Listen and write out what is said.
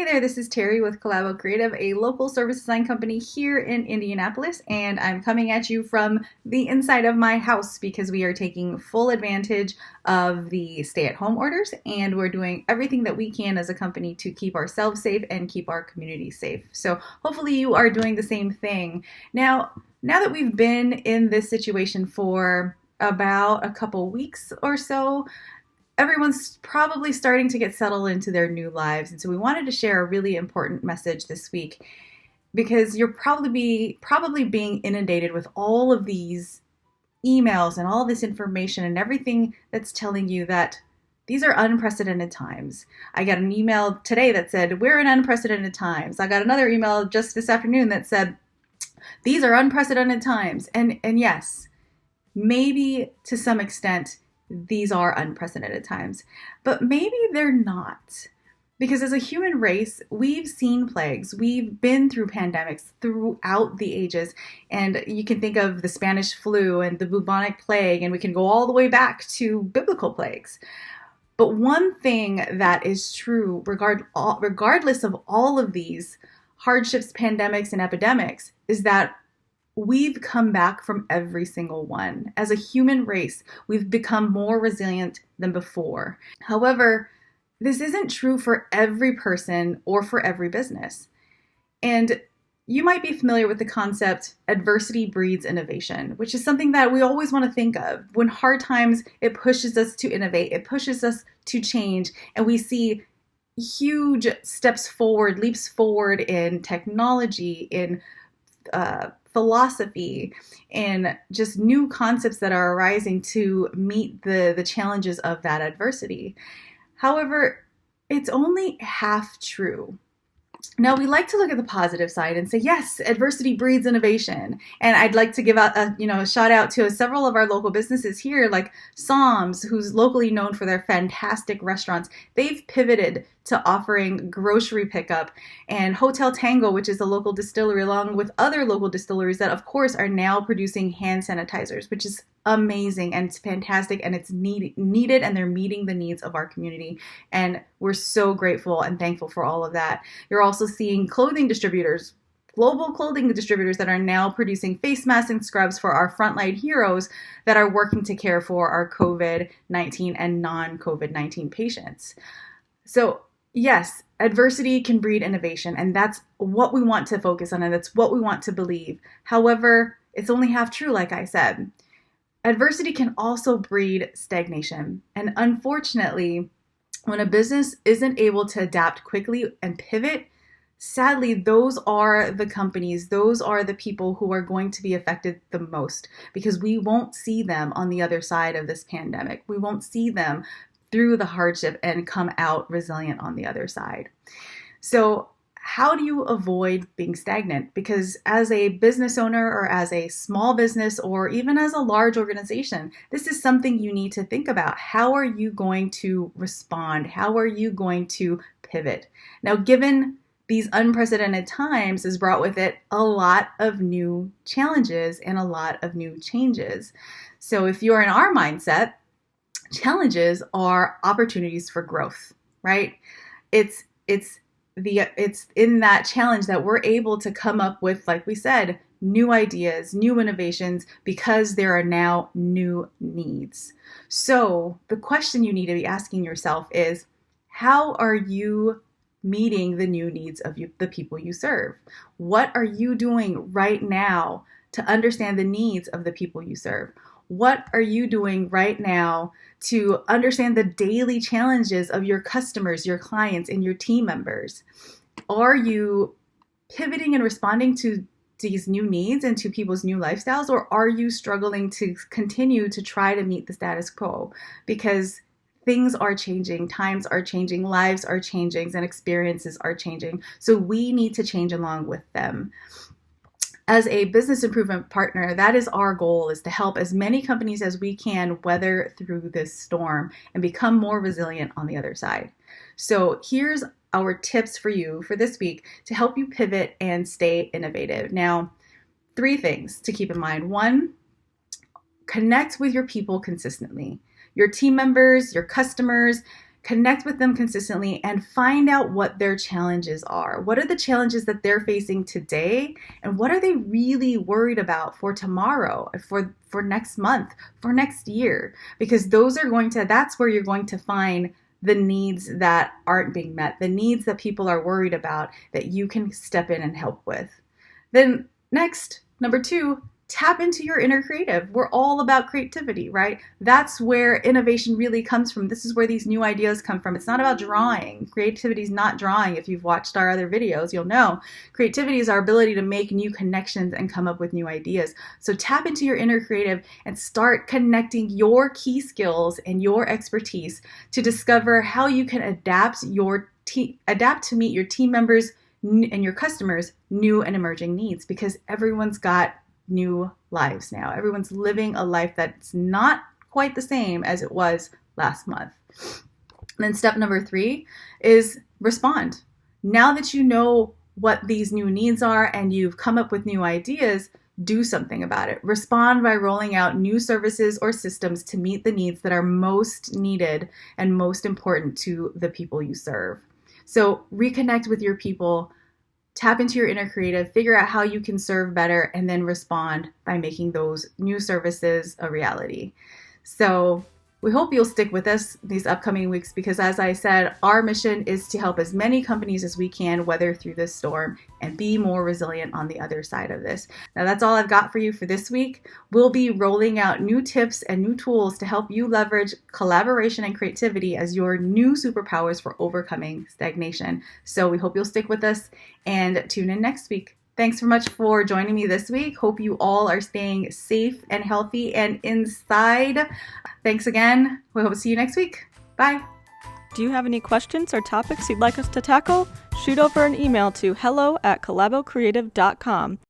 there, this is Terry with Collabo Creative, a local service design company here in Indianapolis, and I'm coming at you from the inside of my house because we are taking full advantage of the stay-at-home orders, and we're doing everything that we can as a company to keep ourselves safe and keep our community safe. So hopefully you are doing the same thing. Now that we've been in this situation for about a couple weeks or so, everyone's probably starting to get settled into their new lives. And so we wanted to share a really important message this week because you're probably being inundated with all of these emails and all this information and everything that's telling you that these are unprecedented times. I got an email today that said, we're in unprecedented times. I got another email just this afternoon that said, these are unprecedented times. And yes, maybe to some extent, these are unprecedented times, but maybe they're not. Because as a human race, we've seen plagues. We've been through pandemics throughout the ages. And you can think of the Spanish flu and the bubonic plague, and we can go all the way back to biblical plagues. But one thing that is true, regardless of all of these hardships, pandemics, and epidemics, is that we've come back from every single one. As a human race, we've become more resilient than before. However, this isn't true for every person or for every business. And you might be familiar with the concept, adversity breeds innovation, which is something that we always want to think of. When hard times, it pushes us to innovate, it pushes us to change, and we see huge steps forward, leaps forward in technology, in philosophy, and just new concepts that are arising to meet the challenges of that adversity. However, it's only half true. Now, we like to look at the positive side and say, yes, adversity breeds innovation. And I'd like to give out a shout out to several of our local businesses here, like Sahm, who's locally known for their fantastic restaurants. They've pivoted to offering grocery pickup, and Hotel Tango, which is a local distillery, along with other local distilleries that, of course, are now producing hand sanitizers, which is amazing and it's fantastic and it's needed, and they're meeting the needs of our community. And we're so grateful and thankful for all of that. You're also seeing clothing distributors, global clothing distributors that are now producing face masks and scrubs for our frontline heroes that are working to care for our COVID-19 and non-COVID-19 patients. So yes, adversity can breed innovation, and that's what we want to focus on, and that's what we want to believe. However, it's only half true, like I said. Adversity can also breed stagnation. And unfortunately, when a business isn't able to adapt quickly and pivot, sadly, those are the companies, those are the people who are going to be affected the most, because we won't see them on the other side of this pandemic. We won't see them through the hardship and come out resilient on the other side. So how do you avoid being stagnant? Because as a business owner, or as a small business, or even as a large organization, this is something you need to think about. How are you going to respond? How are you going to pivot? Now, given these unprecedented times has brought with it a lot of new challenges and a lot of new changes. So if you're in our mindset, challenges are opportunities for growth, right? It's in that challenge that we're able to come up with, like we said, new ideas, new innovations, because there are now new needs. So the question you need to be asking yourself is, how are you meeting the new needs of the people you serve? What are you doing right now to understand the needs of the people you serve? What are you doing right now to understand the daily challenges of your customers, your clients, and your team members? Are you pivoting and responding to these new needs and to people's new lifestyles, or are you struggling to continue to try to meet the status quo? Because things are changing, times are changing, lives are changing, and experiences are changing. So we need to change along with them. As a business improvement partner, that is our goal, is to help as many companies as we can weather through this storm and become more resilient on the other side. So here's our tips for you for this week to help you pivot and stay innovative. Now, 3 things to keep in mind. 1, connect with your people consistently. Your team members, your customers, connect with them consistently and find out what their challenges are. What are the challenges that they're facing today? And what are they really worried about for tomorrow, for next month, for next year? Because that's where you're going to find the needs that aren't being met, the needs that people are worried about that you can step in and help with. Then next, number 2, tap into your inner creative. We're all about creativity, right? That's where innovation really comes from. This is where these new ideas come from. It's not about drawing. Creativity is not drawing. If you've watched our other videos, you'll know. Creativity is our ability to make new connections and come up with new ideas. So tap into your inner creative and start connecting your key skills and your expertise to discover how you can adapt to meet your team members and your customers' new and emerging needs, because everyone's got new lives now. Everyone's living a life that's not quite the same as it was last month. And then step number 3 is respond. Now that you know what these new needs are and you've come up with new ideas, do something about it. Respond by rolling out new services or systems to meet the needs that are most needed and most important to the people you serve. So reconnect with your people, tap into your inner creative, figure out how you can serve better, and then respond by making those new services a reality. So we hope you'll stick with us these upcoming weeks because, as I said, our mission is to help as many companies as we can weather through this storm and be more resilient on the other side of this. Now, that's all I've got for you for this week. We'll be rolling out new tips and new tools to help you leverage collaboration and creativity as your new superpowers for overcoming stagnation. So we hope you'll stick with us and tune in next week. Thanks so much for joining me this week. Hope you all are staying safe and healthy and inside. Thanks again. We hope to see you next week. Bye. Do you have any questions or topics you'd like us to tackle? Shoot over an email to hello@collabocreative.com.